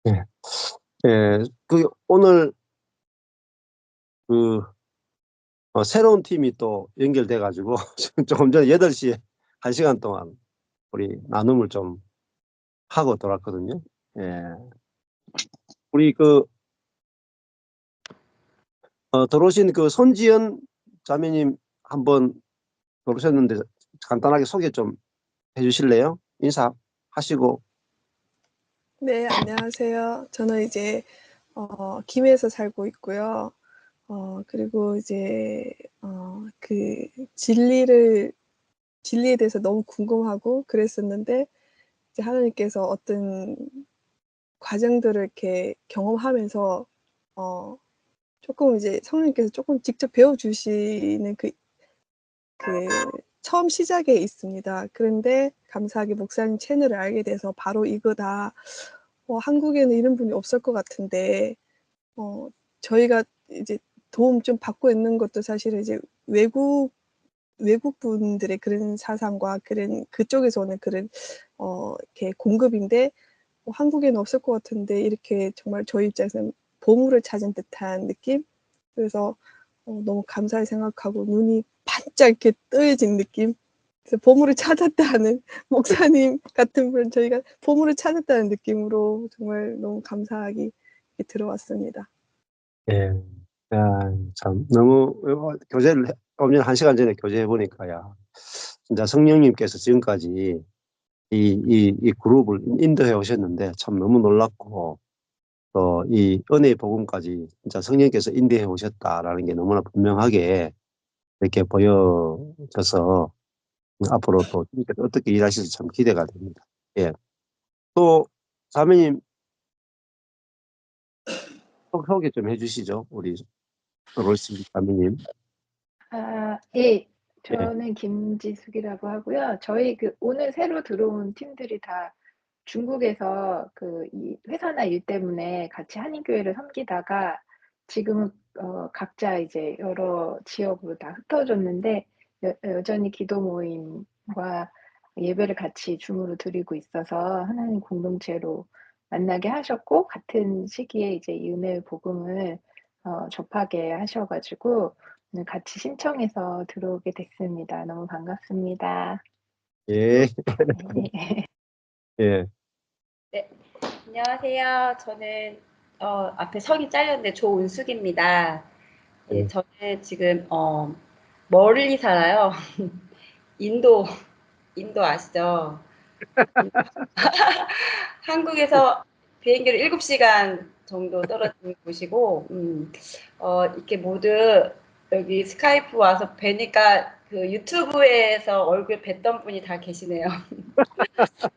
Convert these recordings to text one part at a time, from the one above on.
예. 예. 오늘 그 새로운 팀이 또 연결돼 가지고 지금 조금 전에 8 시에 1 시간 동안 우리 나눔을 좀 하고 돌아왔거든요. 예. 우리 들어오신 손지연 자매님 한번 들어오셨는데 간단하게 소개 좀 해 주실래요? 인사하시고. 네, 안녕하세요. 저는 이제 김해에서 살고 있고요. 그리고 이제 그 진리에 대해서 너무 궁금하고 그랬었는데, 이제 하나님께서 어떤 과정들을 이렇게 경험하면서 어 쪼끔 이제 성령님께서 쪼끔 직접 배워 주시는 그 처음 시작에 있습니다. 그런데 감사하게 목사님 채널을 알게 돼서 바로 이거다. 한국에는 이런 분이 없을 것 같은데, 저희가 이제 도움 좀 받고 있는 것도 사실은 이제 외국 분들의 그런 사상과 그런 그쪽에서 오는 그런 이렇게 공급인데, 한국에는 없을 것 같은데 이렇게 정말 저희 입장에서는 보물을 찾은 듯한 느낌? 그래서 너무 감사히 생각하고 눈이 반짝 이렇게 뜨여진 느낌? 그래서 보물을 찾았다는 목사님 같은 분, 저희가 보물을 찾았다는 느낌으로 정말 너무 감사하게 이렇게 들어왔습니다. 예. 야 참 너무 교제를 좀 전에 1 시간 전에 교제해 보니까 진짜 성령님께서 지금까지 이 그룹을 인도해 오셨는데 참 너무 놀랍고, 또 이 은혜의 복음까지 진짜 성령께서 인도해 오셨다라는 게 너무나 분명하게 이렇게 보여져서 앞으로 또 주님께서 어떻게 일하실지 참 기대가 됩니다. 예. 또 자매님 소개 좀 해 주시죠. 우리 로이스 자매님. 예. 예. 저는 김지숙이라고 하고요. 저희 오늘 새로 들어온 팀들이 다 중국에서 이 회사나 일 때문에 같이 한인교회를 섬기다가 지금은 각자 이제 여러 지역으로 다 흩어졌는데, 여전히 기도 모임과 예배를 같이 줌으로 드리고 있어서 하나님 공동체로 만나게 하셨고, 같은 시기에 이제 이 은혜의 복음을 접하게 하셔 가지고 같이 신청해서 들어오게 됐습니다. 너무 반갑습니다. 예. 네. 예. 네. 안녕하세요. 저는 앞에 성이 잘렸는데 조은숙입니다. 예, 예. 저는 지금 멀리 살아요. 인도 아시죠? 한국에서 비행기로 7시간 정도 떨어진 곳이고, 이렇게 모두 여기 스카이프 와서 뵈니까 그 유튜브에서 얼굴 뵀던 분이 다 계시네요.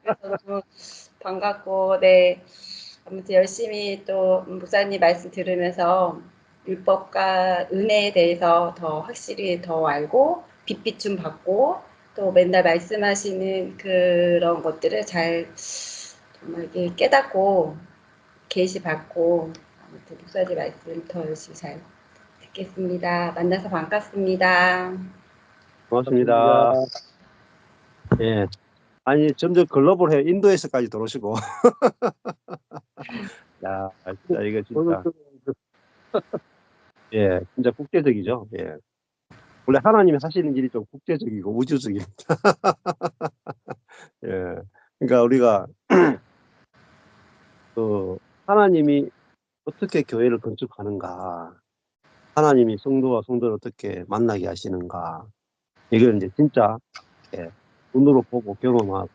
그래서 너무 반갑고, 네. 아무튼 열심히 또 목사님 말씀 들으면서 율법과 은혜에 대해서 더 확실히 더 알고 빛빛 좀 받고, 또 맨날 말씀하시는 그런 것들을 잘 정말 이렇게 깨닫고 계시 받고, 아무튼 목사님 말씀 더 열심히 잘 듣겠습니다. 만나서 반갑습니다. 고맙습니다. 예. 아니 점점 글로벌해요. 인도에서까지 들어오시고. 야 진짜 이거 진짜 예 진짜 국제적이죠. 예. 원래 하나님이 하시는 일이 좀 국제적이고 우주적입니다. 예. 그러니까 우리가 하나님이 어떻게 교회를 건축하는가, 하나님이 성도와 성도를 어떻게 만나게 하시는가, 이걸 인제 진짜 예 눈으로 보고 경험하고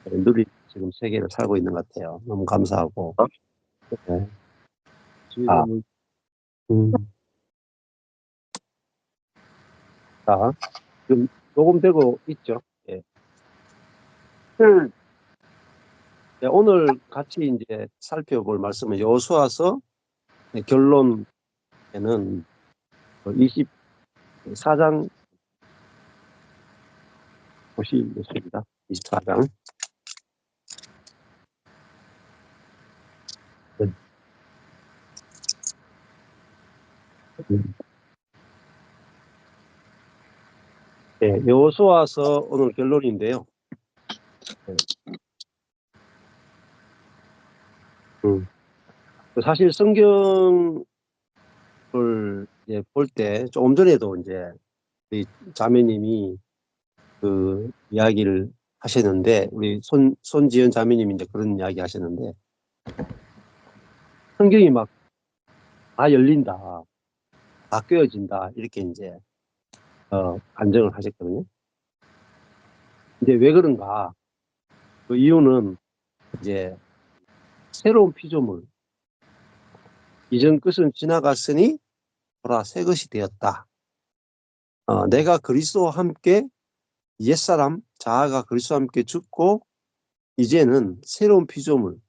누리는 지금 세계를 살고 있는 것 같아요. 너무 감사하고. 예. 아. 음. 자 지금 녹음되고 있죠? 예. 예 오늘 같이 인제 살펴볼 말씀은 여호수아서 결론에는 24장 보시겠습니다. 24 장. 네. 음. 예. 여호수아서 오늘 결론인데요. 예. 사실 성경을 이제 볼 때 조금 전에도 이제 우리 자매님이 그 이야기를 하셨는데, 우리 손지연 자매님이 이제 그런 이야기 하셨는데, 성경이 막 다 열린다, 다 꿰어진다, 이렇게 이제 간증을 하셨거든요. 근데 왜 그런가? 그 이유는 이제 새로운 피조물, 이전 것은 지나갔으니 보라 새 것이 되었다. 내가 그리스도와 함께 옛사람 자아가 그리스도와 함께 죽고 이제는 새로운 피조물,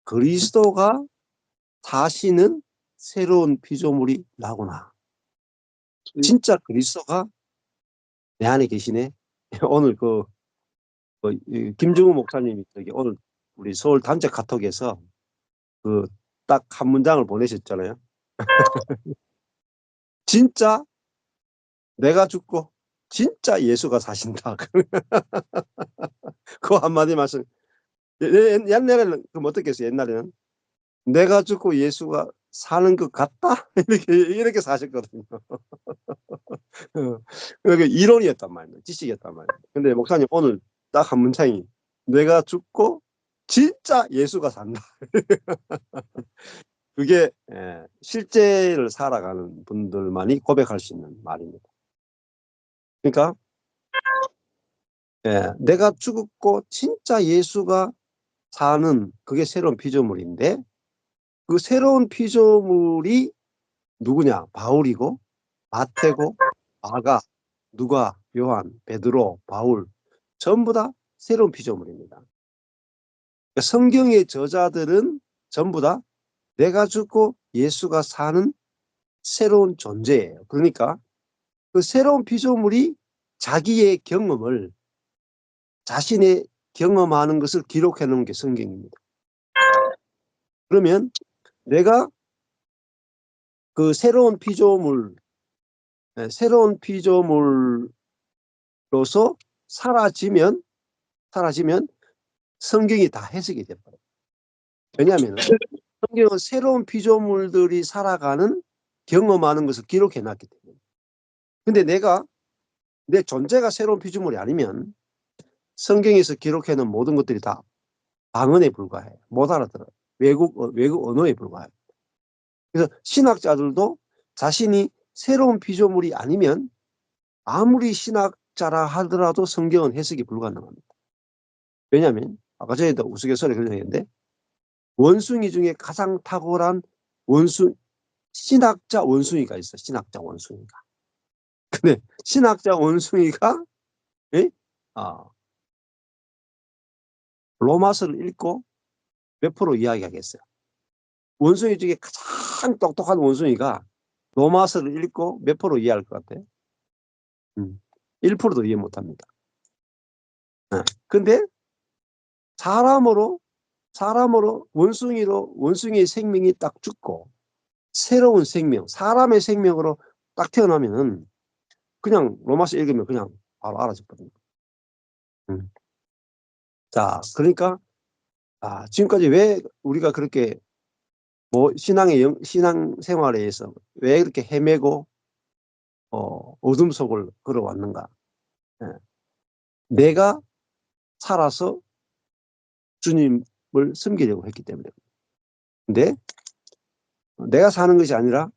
그리스도가 사시는 새로운 피조물이 나구나. 진짜 그리스도가 내 안에 계시네. 오늘 이 김정우 목사님이 오늘 우리 서울 단체 카톡에서 그 딱 한 문장을 보내셨잖아요. 진짜 내가 죽고 진짜 예수가 사신다. 그 한마디 말씀. 옛날에는 그럼 어떻겠어요? 옛날에는 내가 죽고 예수가 사는 것 같다? 이렇게 사셨거든요. 그게 이론이었단 말이에요. 지식이었단 말이에요. 근데 목사님 오늘 딱 한 문장이 내가 죽고 진짜 예수가 산다. 그게 실제를 살아가는 분들만이 고백할 수 있는 말입니다. 그러니까 내가 죽었고 진짜 예수가 사는 그게 새로운 피조물인데, 그 새로운 피조물이 누구냐? 바울이고 마태고 마가, 누가, 요한, 베드로, 바울 전부 다 새로운 피조물입니다. 그러니까 성경의 저자들은 전부 다 내가 죽고 예수가 사는 새로운 존재예요. 그러니까 그 새로운 피조물이 자기의 경험을, 자신의 경험하는 것을 기록해 놓은 게 성경입니다. 그러면 내가 그 새로운 피조물로서 사라지면 성경이 다 해석이 돼버려요. 왜냐하면 성경은 새로운 피조물들이 살아가는, 경험하는 것을 기록해 놨기 때문에. 근데 내 존재가 새로운 피조물이 아니면 성경에서 기록해 놓은 모든 것들이 다 방언에 불과해요. 못 알아들어요. 외국 언어에 불과해요. 그래서 신학자들도 자신이 새로운 피조물이 아니면 아무리 신학자라 하더라도 성경은 해석이 불가능합니다. 왜냐하면 아까 전에도 우스갯소리 그런 얘기인데, 원숭이 중에 가장 탁월한 신학자 원숭이가 있어. 신학자 원숭이가. 근데 신학자 원숭이가 로마서를 읽고 몇 프로 이야기하겠어요? 원숭이 중에 가장 똑똑한 원숭이가 로마서를 읽고 몇 프로 이해할 것 같아요? 1%도 이해 못합니다. 근데 사람으로 원숭이의 생명이 딱 죽고 새로운 생명, 사람의 생명으로 딱 태어나면은 그냥 로마서 읽으면 그냥 바로 알아듣거든요. 자, 그러니까 지금까지 왜 우리가 그렇게 신앙 생활에서 왜 그렇게 헤매고 어둠 속을 걸어왔는가? 내가 살아서 주님을 섬기려고 했기 때문에. 근데 내가 사는 것이 아니라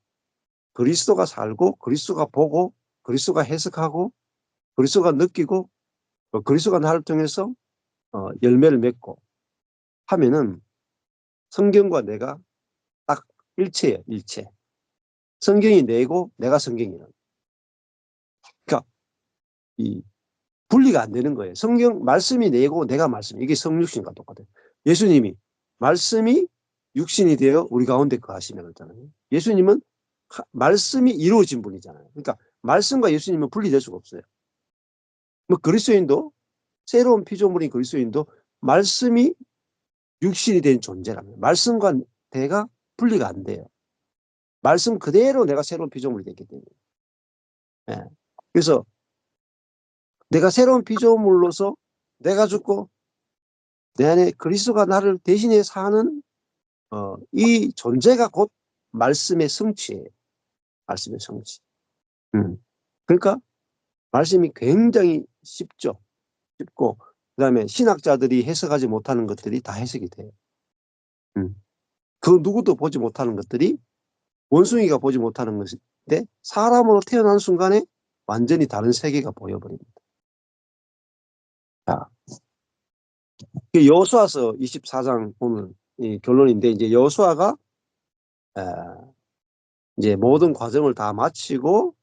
그리스도가 살고, 그리스도가 보고, 그리스도가 해석하고, 그리스도가 느끼고, 그리스도가 나를 통해서 열매를 맺고 하면은 성경과 내가 딱 일체예요. 일체. 성경이 내고 내가 성경이에요. 그러니까 이 분리가 안 되는 거예요. 성경 말씀이 내고 내가 말씀, 이게 성육신과 똑같아요. 예수님이 말씀이 육신이 되어 우리 가운데 거하시며 그랬잖아요. 예수님은 말씀이 이루어진 분이잖아요. 그러니까 말씀과 예수님은 분리될 수가 없어요. 뭐 그리스도인도, 새로운 피조물인 그리스도인도 말씀이 육신이 된 존재라면 말씀과 내가 분리가 안 돼요. 말씀 그대로 내가 새로운 피조물이 됐기 때문에. 그래서 내가 새로운 피조물로서 내가 죽고 내 안에 그리스도가 나를 대신해 사는 이 존재가 곧 말씀의 성취예요. 말씀의 성취. 그러니까 말씀이 굉장히 쉽죠. 쉽고 그다음에 신학자들이 해석하지 못하는 것들이 다 해석이 돼요. 그 누구도 보지 못하는 것들이 원숭이가 보지 못하는 것인데 사람으로 태어난 순간에 완전히 다른 세계가 보여버립니다. 자, 여호수아서 24장 오늘 이 결론인데 이제 여호수아가 이제 모든 과정을 다 마치고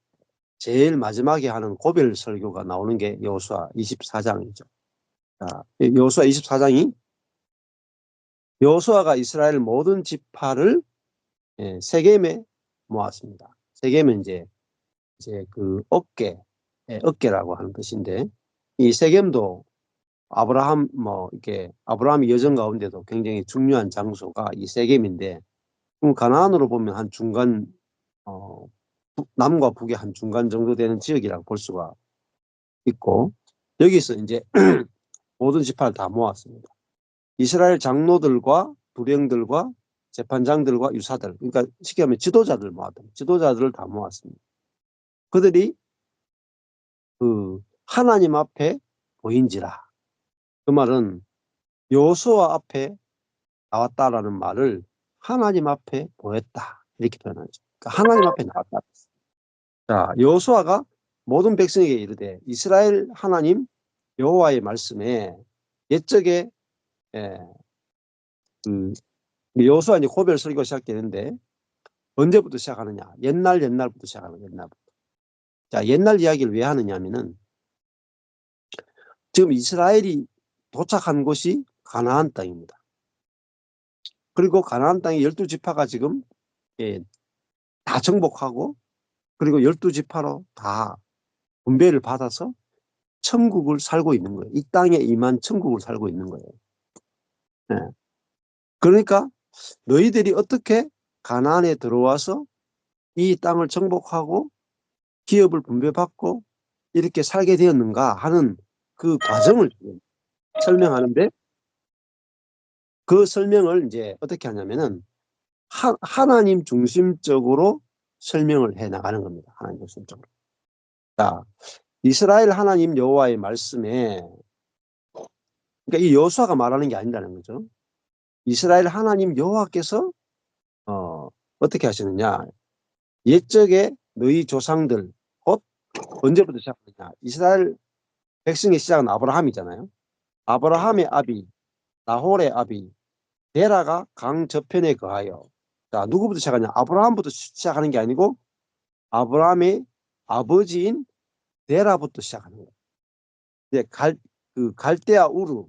제일 마지막에 하는 고별 설교가 나오는 게 여호수아 24장이죠. 자, 여호수아 24장이 여호수아가 이스라엘 모든 지파를 세겜에 모았습니다. 세겜은 이제 그 어깨라고 하는 뜻인데 이 세겜도 아브라함이 여정 가운데도 굉장히 중요한 장소가 이 세겜인데 가나안으로 보면 한 중간 남과 북의 한 중간 정도 되는 지역이라고 볼 수가 있고 여기서 이제 모든 지파를 다 모았습니다. 이스라엘 장로들과 부령들과 재판장들과 유사들 그러니까 쉽게 하면 지도자들을 다 모았습니다. 그들이 그 하나님 앞에 보인지라 그 말은 여호수아 앞에 나왔다라는 말을 하나님 앞에 보였다 이렇게 표현하죠. 그러니까 하나님 앞에 나왔다. 자, 여호수아가 모든 백성에게 이르되 이스라엘 하나님 여호와의 말씀에 옛적에 그 여호수아 이제 고별 설교가 시작되는데 언제부터 시작하느냐? 옛날부터 시작하는 옛날부터. 자, 옛날 이야기를 왜 하느냐면은 지금 이스라엘이 도착한 곳이 가나안 땅입니다. 그리고 가나안 땅의 12지파가 지금 다 정복하고 그리고 12지파로 다 분배를 받아서 천국을 살고 있는 거예요. 이 땅에 임한 천국을 살고 있는 거예요. 네. 그러니까 너희들이 어떻게 가나안에 들어와서 이 땅을 정복하고 기업을 분배받고 이렇게 살게 되었는가 하는 그 과정을 설명하는데 그 설명을 이제 어떻게 하냐면은 하나님 중심적으로 설명을 해 나가는 겁니다. 하나님 중심적으로. 자, 이스라엘 하나님 여호와의 말씀에 그러니까 이 여호수아가 말하는 게 아니라는 거죠. 이스라엘 하나님 여호와께서 어떻게 하시느냐? 옛적에 너희 조상들 곧 언제부터 시작하느냐? 이스라엘 백성의 시작은 아브라함이잖아요. 아브라함의 아비 나홀의 아비 데라가 강 저편에 거하여 자 누구부터 시작하냐? 아브라함부터 시작하는 게 아니고 아브라함의 아버지인 데라부터 시작하는 거예요. 이제 갈대아 우르에서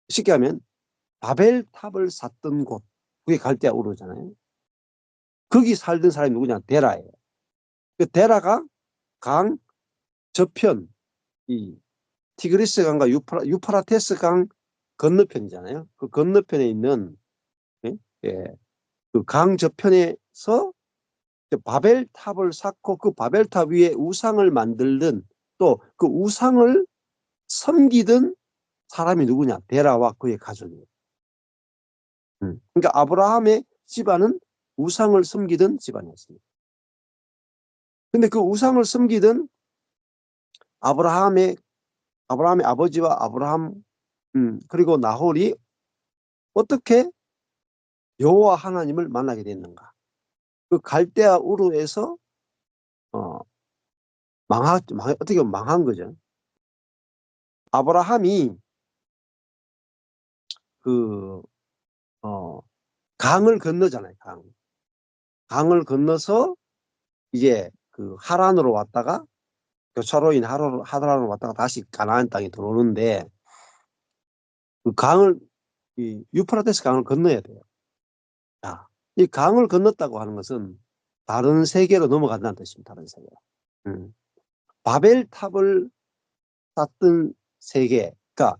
쉽게 하면 바벨탑을 샀던 곳 그게 갈대아 우르잖아요. 거기 살던 사람이 누구냐? 데라예요. 그 데라가 강 저편 이 티그리스 강과 유프라테스 강 건너편이잖아요. 그 건너편에 있는 그 강 저편에서 바벨탑을 쌓고 그 바벨탑 위에 우상을 만들던 또 그 우상을 섬기던 사람이 누구냐? 데라와 그의 가족이에요. 그러니까 아브라함의 집안은 우상을 섬기던 집안이었습니다. 근데 그 우상을 섬기던 아브라함의 아버지와 아브라함 그리고 나홀이 어떻게 여호와 하나님을 만나게 됐는가? 그 갈대아 우르에서 어떻게 보면 망한 거죠. 아브라함이 그 강을 건너잖아요. 강을 건너서 이제 그 하란으로 왔다가 교차로인 하란으로 왔다가 다시 가나안 땅에 들어오는데 그 강을 이 유프라테스 강을 건너야 돼요. 자, 이 강을 건넜다고 하는 것은 다른 세계로 넘어간다는 뜻입니다. 다른 세계로. 바벨탑을 쌓던 세계, 그러니까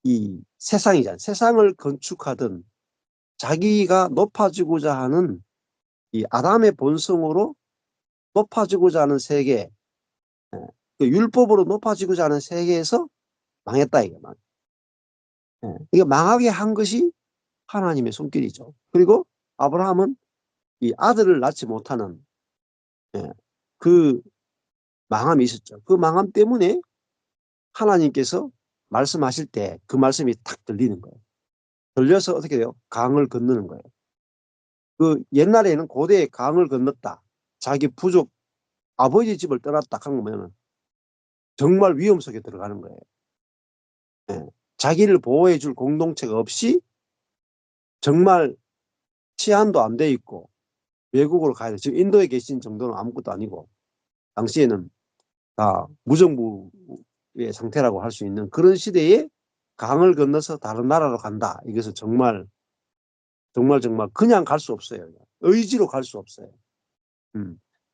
이 세상이잖아요. 세상을 건축하던 자기가 높아지고자 하는 이 아담의 본성으로 높아지고자 하는 세계, 그 율법으로 높아지고자 하는 세계에서 망했다 이게 이거 망하게 한 것이 하나님의 손길이죠. 그리고 아브라함은 이 아들을 낳지 못하는 그 망함이 있었죠. 그 망함 때문에 하나님께서 말씀하실 때 그 말씀이 탁 들리는 거예요. 들려서 어떻게 돼요? 강을 건너는 거예요. 그 옛날에는 고대에 강을 건넜다. 자기 부족 아버지 집을 떠났다 하는 거면 정말 위험 속에 들어가는 거예요. 자기를 보호해 줄 공동체가 없이 정말 치안도 안 돼 있고 외국으로 가야 돼. 지금 인도에 계신 정도는 아무것도 아니고 당시에는 다 무정부의 상태라고 할 수 있는 그런 시대에 강을 건너서 다른 나라로 간다. 이것은 정말 그냥 갈 수 없어요. 의지로 갈 수 없어요.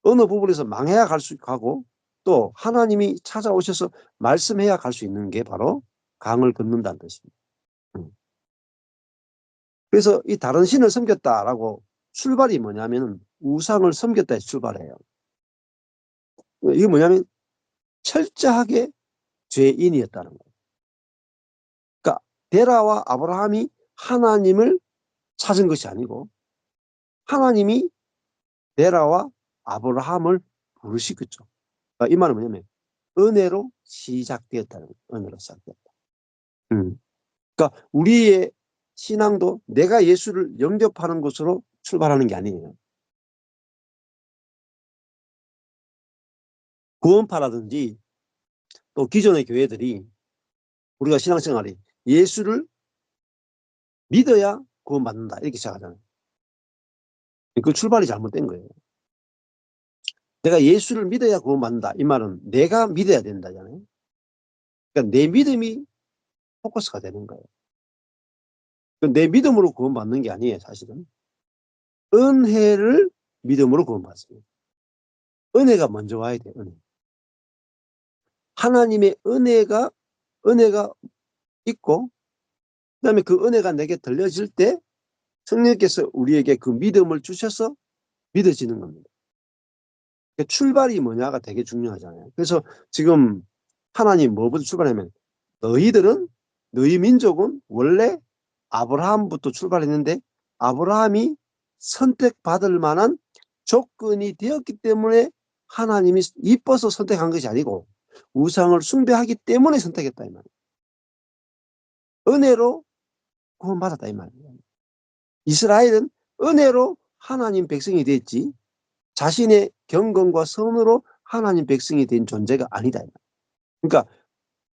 어느 부분에서 망해야 가고 또 하나님이 찾아오셔서 말씀해야 갈 수 있는 게 바로 강을 건넌다는 뜻입니다. 그래서 이 다른 신을 섬겼다라고 출발이 뭐냐면 우상을 섬겼다에서 출발해요. 이게 뭐냐면 철저하게 죄인이었다는 거예요. 그러니까 데라와 아브라함이 하나님을 찾은 것이 아니고 하나님이 데라와 아브라함을 부르신 거죠. 그러니까 이 말은 뭐냐면 은혜로 시작되었다는 거예요. 은혜로 시작되었다. 그러니까 우리의 신앙도 내가 예수를 영접하는 것으로 출발하는 게 아니에요. 구원파라든지 또 기존의 교회들이 우리가 신앙생활이 예수를 믿어야 구원받는다 이렇게 시작하잖아요. 그 출발이 잘못된 거예요. 내가 예수를 믿어야 구원받는다 이 말은 내가 믿어야 된다잖아요. 그러니까 내 믿음이 포커스가 되는 거예요. 내 믿음으로 구원받는 게 아니에요. 사실은 은혜를 믿음으로 구원받습니다. 은혜가 먼저 와야 돼요. 은혜. 하나님의 은혜가 있고 그다음에 그 은혜가 내게 들려질 때 성령께서 우리에게 그 믿음을 주셔서 믿어지는 겁니다. 그러니까 출발이 뭐냐가 되게 중요하잖아요. 그래서 지금 하나님 뭐부터 출발하면 너희 민족은 원래 아브라함부터 출발했는데 아브라함이 선택받을 만한 조건이 되었기 때문에 하나님이 이뻐서 선택한 것이 아니고 우상을 숭배하기 때문에 선택했다 이 말이에요. 은혜로 구원받았다 이 말이에요. 이스라엘은 은혜로 하나님 백성이 됐지 자신의 경건과 선으로 하나님 백성이 된 존재가 아니다. 그러니까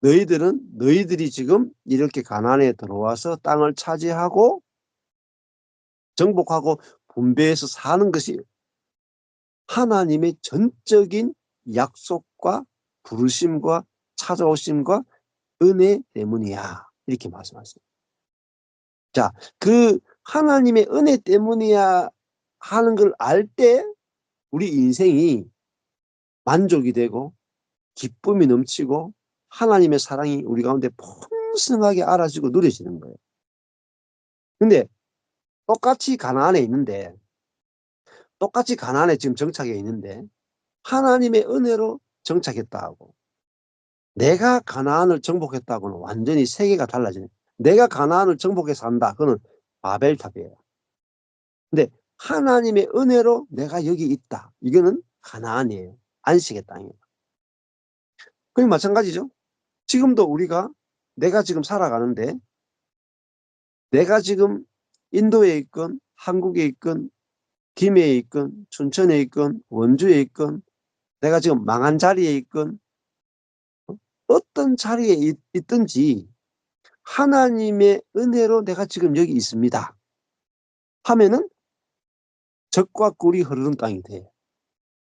너희들이 지금 이렇게 가나안에 들어와서 땅을 차지하고 정복하고 분배해서 사는 것이 하나님의 전적인 약속과 부르심과 찾아오심과 은혜 때문이야. 이렇게 말씀하세요. 자, 그 하나님의 은혜 때문이야 하는 걸 알 때 우리 인생이 만족이 되고 기쁨이 넘치고 하나님의 사랑이 우리 가운데 풍성하게 알아지고 누려지는 거예요. 근데 똑같이 가나안에 지금 정착해 있는데 하나님의 은혜로 정착했다 하고 내가 가나안을 정복했다고는 완전히 세계가 달라지는 내가 가나안을 정복해서 한다. 그거는 바벨탑이에요. 근데 하나님의 은혜로 내가 여기 있다. 이거는 가나안이에요. 안식의 땅이에요. 그럼 마찬가지죠. 지금도 내가 지금 살아가는데 내가 지금 인도에 있건 한국에 있건 김해에 있건 춘천에 있건 원주에 있건 내가 지금 망한 자리에 있건 어떤 자리에 있든지 하나님의 은혜로 내가 지금 여기 있습니다 하면은 적과 꿀이 흐르는 땅이 돼요.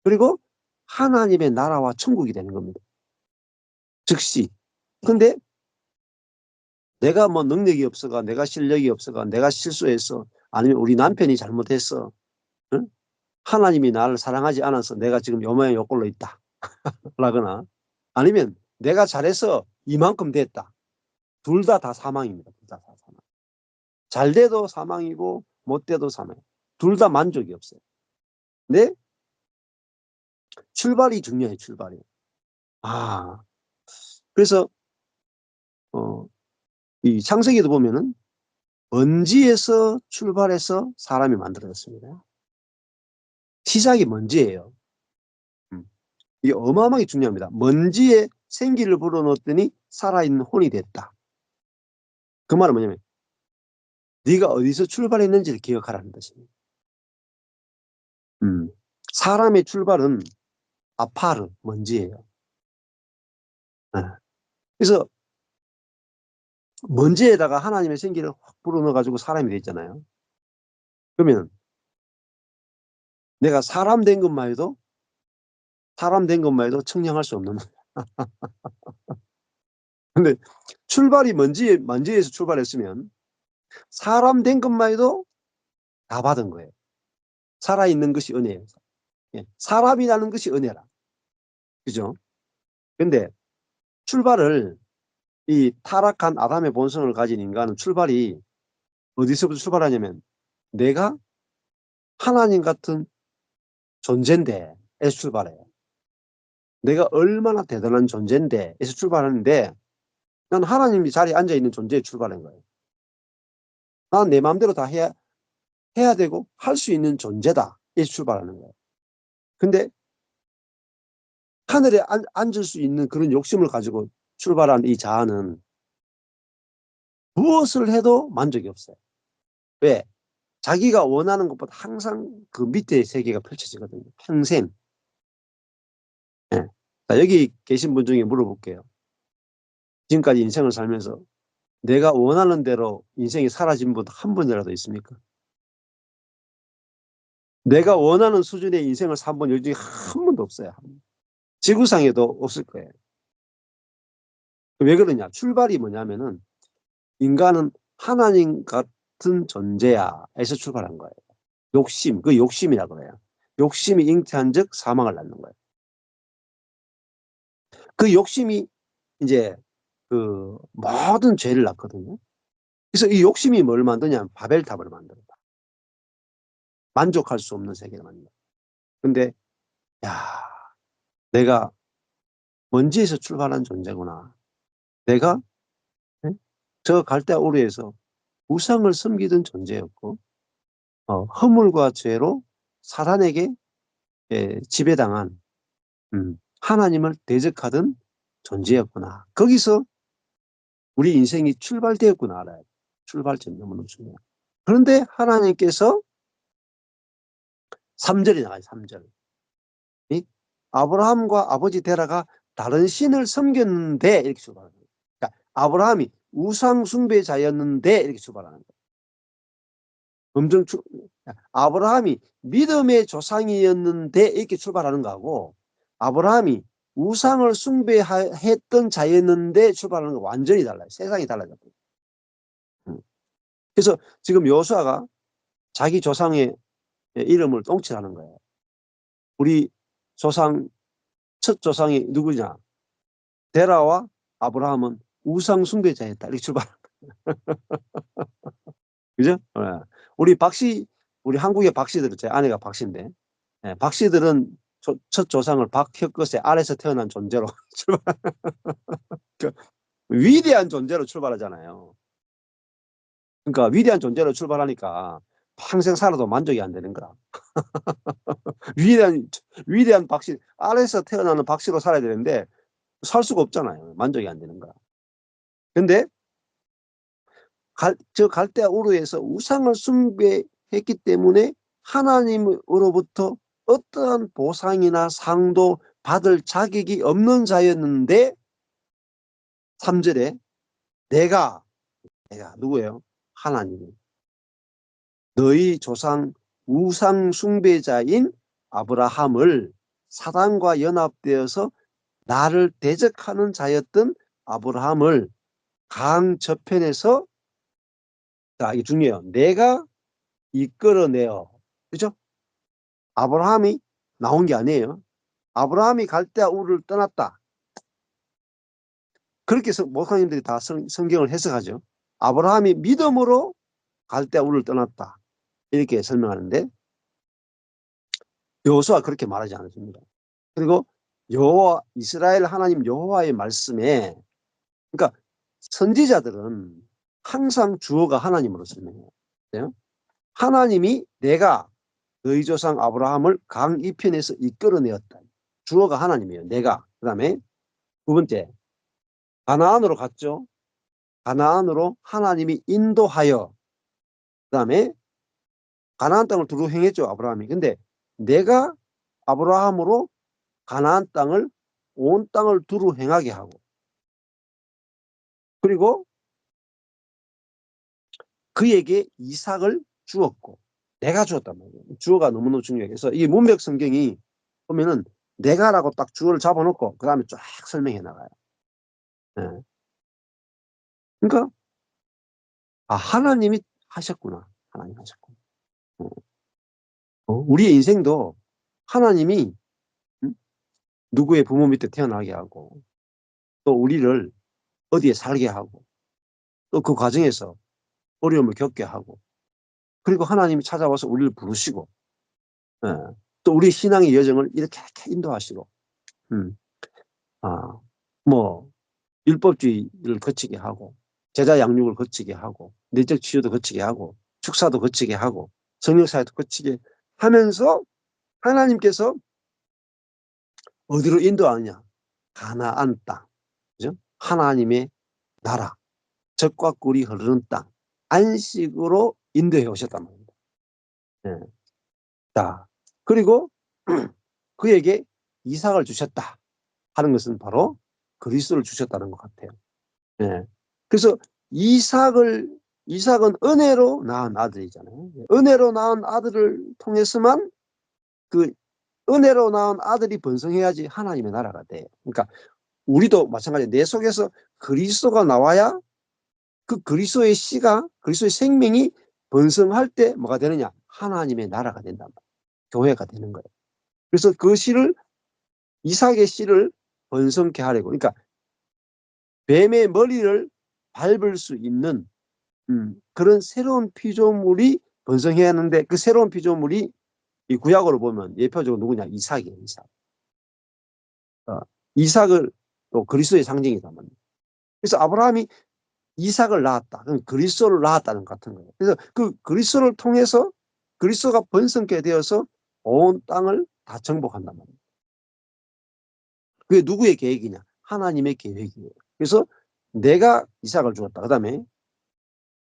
그리고 하나님의 나라와 천국이 되는 겁니다. 즉시. 근데 내가 뭐 능력이 없어가 내가 실력이 없어가 내가 실수했어 아니면 우리 남편이 잘못했어 응? 하나님이 나를 사랑하지 않아서 내가 지금 요 모양 요 꼴로 있다 라거나 아니면 내가 잘해서 이만큼 됐다. 둘 다 사망입니다. 둘 다 사망. 잘 돼도 사망이고 못 돼도 사망. 둘 다 만족이 없어요. 근데 출발이 중요해요. 출발이. 그래서 이 창세기도 보면은 먼지에서 출발해서 사람이 만들어졌습니다. 시작이 먼지예요. 이게 어마어마하게 중요합니다. 먼지에 생기를 불어넣었더니 살아있는 혼이 됐다. 그 말은 뭐냐면 네가 어디서 출발했는지를 기억하라는 뜻입니다. 사람의 출발은 아파르, 먼지예요. 네. 그래서 먼지에다가 하나님의 생기를 확 불어넣어가지고 사람이 됐잖아요. 그러면 내가 사람 된 것만 해도 측량할 수 없는 근데 출발이 먼지에서 출발했으면 사람 된 것만 해도 다 받은 거예요. 살아있는 것이 은혜예요. 예, 사람이라는 것이 은혜라. 그죠? 근데 출발을 이 타락한 아담의 본성을 가진 인간은 출발이 어디서부터 출발하냐면 내가 하나님 같은 존재인데 에서 출발해요. 내가 얼마나 대단한 존재인데 에서 출발하는데 난 하나님이 자리에 앉아있는 존재에 출발한 거예요. 난 내 마음대로 다 해야 되고 할 수 있는 존재다. 에서 출발하는 거예요. 근데 하늘에 앉을 수 있는 그런 욕심을 가지고 출발한 이 자아는 무엇을 해도 만족이 없어요. 왜? 자기가 원하는 것보다 항상 그 밑에 세계가 펼쳐지거든요. 평생. 예. 자, 여기 계신 분 중에 물어볼게요. 지금까지 인생을 살면서 내가 원하는 대로 인생이 사라진 분 한 분이라도 있습니까? 내가 원하는 수준의 인생을 산 분 여기 중에 한 분도 없어요. 지구상에도 없을 거예요. 왜 그러냐? 출발이 뭐냐면은 인간은 하나님 같은 존재야 에서 출발한 거예요. 욕심, 그 욕심이라 그래요. 욕심이 잉태한 즉 사망을 낳는 거예요. 그 욕심이 이제 그 모든 죄를 낳거든요. 그래서 이 욕심이 뭘 만드냐면 바벨탑을 만듭니다. 만족할 수 없는 세계를 만든다. 근데 야, 내가 먼지에서 출발한 존재구나. 내가 저 갈대아우르에서 우상을 섬기던 존재였고 허물과 죄로 사단에게 지배당한 하나님을 대적하던 존재였구나. 거기서 우리 인생이 출발되었구나 알아요. 출발점 너무너무 중요해요. 그런데 하나님께서 3절이 나와요. 3절. 아브라함과 아버지 데라가 다른 신을 섬겼는데 이렇게 출발하는 거예요. 그러니까 아브라함이 우상 숭배자였는데 이렇게 출발하는 거예요. 아브라함이 믿음의 조상이었는데 이렇게 출발하는 거하고 아브라함이 우상을 숭배했던 자였는데 출발하는 거 완전히 달라요. 세상이 달라졌거든요. 그래서 지금 여호수아가 자기 조상의 이름을 똥칠하는 거예요. 우리 첫 조상이 누구냐? 데라와 아브라함은 우상 숭배자였다. 이렇게 출발. 그죠? 우리 한국의 박씨들, 제 아내가 박씨인데, 박씨들은 첫 조상을 박혁것의 아래서 태어난 존재로 출발. 그 위대한 존재로 출발하잖아요. 그러니까 위대한 존재로 출발하니까 평생 살아도 만족이 안 되는 거야. 위대한 박씨, 아래서 태어나는 박씨로 살아야 되는데 살 수가 없잖아요. 만족이 안 되는 거야. 근데 저 갈대아 우르에서 우상을 숭배했기 때문에 하나님으로부터 어떠한 보상이나 상도 받을 자격이 없는 자였는데 3절에 내가 누구예요? 하나님. 너희 조상 우상 숭배자인 아브라함을 사단과 연합되어서 나를 대적하는 자였던 아브라함을 강 저편에서 자, 이게 중요해요. 내가 이끌어내어. 그죠? 아브라함이 나온 게 아니에요. 아브라함이 갈대아 우르를 떠났다. 그렇게 목사님들이 다 성경을 해석하죠. 아브라함이 믿음으로 갈대아 우르를 떠났다. 이렇게 설명하는데 여호수아가 그렇게 말하지 않습니다. 그리고 이스라엘 하나님 여호와의 말씀에 그러니까 선지자들은 항상 주어가 하나님으로 설명해요. 하나님이 내가 너희 조상 아브라함을 강 이편에서 이끌어내었다. 주어가 하나님이에요. 내가. 그 다음에 두 번째, 가나안으로 갔죠. 가나안으로 하나님이 인도하여, 그 다음에 가나안 땅을 두루 행했죠. 아브라함이. 근데 내가 아브라함으로 가나안 땅을, 온 땅을 두루 행하게 하고, 그리고 그에게 이삭을 주었고, 내가 주었단 말이에요. 주어가 너무너무 중요해요. 그래서 이 문맥 성경이 보면은 내가라고 딱 주어를 잡아놓고 그 다음에 쫙 설명해 나가요. 네. 그러니까 하나님이 하셨구나. 하나님 하셨구나. 우리의 인생도 하나님이 누구의 부모 밑에 태어나게 하고 또 우리를 어디에 살게 하고 또 그 과정에서 어려움을 겪게 하고 그리고 하나님이 찾아와서 우리를 부르시고 또 우리 신앙의 여정을 이렇게 인도하시고 뭐 율법주의를 거치게 하고 제자 양육을 거치게 하고 내적 치유도 거치게 하고 축사도 거치게 하고 성령사회도 거치게 하면서 하나님께서 어디로 인도하느냐? 가나안 땅, 그죠? 하나님의 나라, 젖과 꿀이 흐르는 땅, 안식으로 인도해 오셨단 말입니다. 네. 자, 그리고 그에게 이삭을 주셨다 하는 것은 바로 그리스도를 주셨다는 것 같아요. 네. 그래서 이삭은 은혜로 낳은 아들이잖아요. 은혜로 낳은 아들을 통해서만 그 은혜로 낳은 아들이 번성해야지 하나님의 나라가 돼요. 그러니까 우리도 마찬가지예요. 내 속에서 그리스도가 나와야 그 그리스도의 씨가 그리스도의 생명이 번성할 때 뭐가 되느냐? 하나님의 나라가 된단 말이에요. 교회가 되는 거예요. 그래서 그 씨를 이삭의 씨를 번성케 하려고 그러니까 뱀의 머리를 밟을 수 있는 그런 새로운 피조물이 번성해야 하는데 그 새로운 피조물이 이 구약으로 보면 예표적으로 누구냐? 이삭이에요. 이삭. 이삭을 또 그리스도의 상징이단 말이에요. 그래서 아브라함이 이삭을 낳았다. 그럼 그리스도를 낳았다는 것 같은 거예요. 그래서 그 그리스도를 통해서 그리스도가 번성케 되어서 온 땅을 다 정복한단 말이에요. 그게 누구의 계획이냐? 하나님의 계획이에요. 그래서 내가 이삭을 주었다. 그 다음에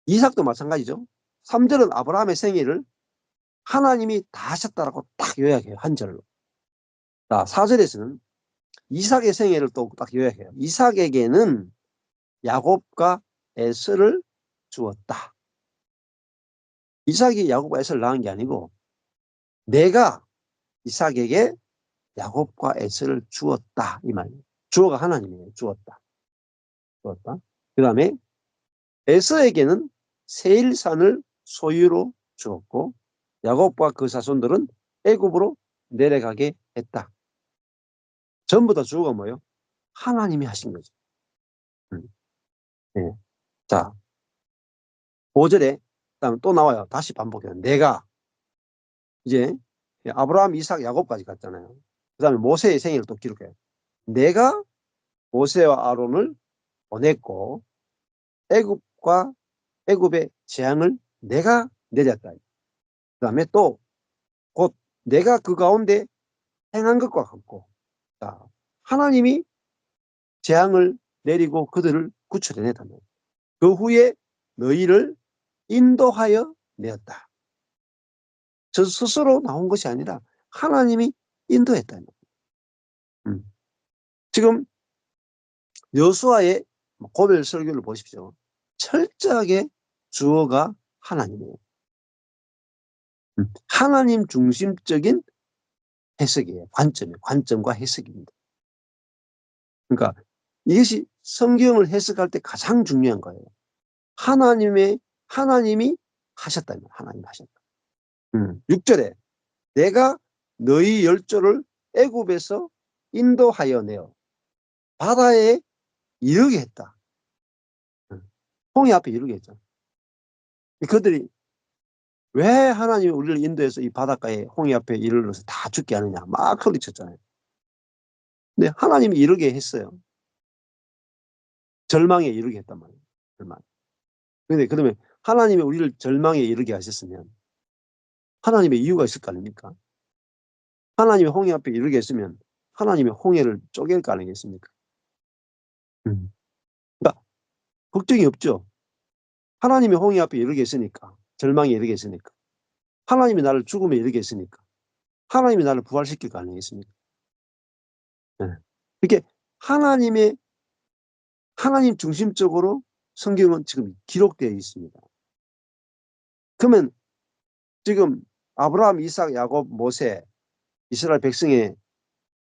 이삭도 마찬가지죠. 3절은 아브라함의 생애를 하나님이 다 하셨다라고 딱 요약해요. 한 절로. 자, 4절에서는 이삭의 생애를 또 딱 요약해요. 이삭에게는 야곱과 에서를 주었다. 이삭이 야곱과 에서를 낳은 게 아니고 내가 이삭에게 야곱과 에서를 주었다. 이 말이에요. 주어가 하나님이에요. 주었다. 주었다. 그 다음에 에서에게는 세일산을 소유로 주었고 야곱과 그 자손들은 애굽으로 내려가게 했다. 전부 다 주어가 뭐예요? 하나님이 하신 거죠. 네. 자, 5절에 그다음에 또 나와요. 다시 반복해요. 내가 이제 아브라함, 이삭, 야곱까지 갔잖아요. 그 다음에 모세의 생애를 또 기록해요. 내가 모세와 아론을 보냈고 애굽의 재앙을 내가 내렸다. 그 다음에 또 곧 내가 그 가운데 행한 것과 같고 자, 하나님이 재앙을 내리고 그들을 구출해냈다. 그 후에 너희를 인도하여 내었다. 저 스스로 나온 것이 아니라 하나님이 인도했다. 지금 여수아의 고별 설교를 보십시오. 철저하게 주어가 하나님이에요. 하나님 중심적인 해석이에요. 관점과 해석입니다. 그러니까 이것이 성경을 해석할 때 가장 중요한 거예요. 하나님이 하셨다면 하나님이 하셨다. 6절에 내가 너희 열조를 애굽에서 인도하여 내어 바다에 이르게 했다. 홍해 앞에 이르게 했죠. 그들이 왜 하나님이 우리를 인도해서 이 바닷가에 홍해 앞에 이르러서 다 죽게 하느냐 막 소리쳤잖아요. 근데 하나님이 이르게 했어요. 절망에 이르게 했단 말이에요. 절망. 근데 그러면 하나님이 우리를 절망에 이르게 하셨으면 하나님의 이유가 있을 거 아닙니까? 하나님이 홍해 앞에 이르게 했으면 하나님의 홍해를 쪼갤 거 아니겠습니까? 그러니까 걱정이 없죠. 하나님의 홍해 앞에 이르게 했으니까, 절망에 이르게 했으니까, 하나님이 나를 죽음에 이르게 했으니까, 하나님이 나를 부활시킬 거 아니겠습니까? 네. 이렇게 하나님 중심적으로 성경은 지금 기록되어 있습니다. 그러면 지금 아브라함, 이삭, 야곱, 모세, 이스라엘 백성의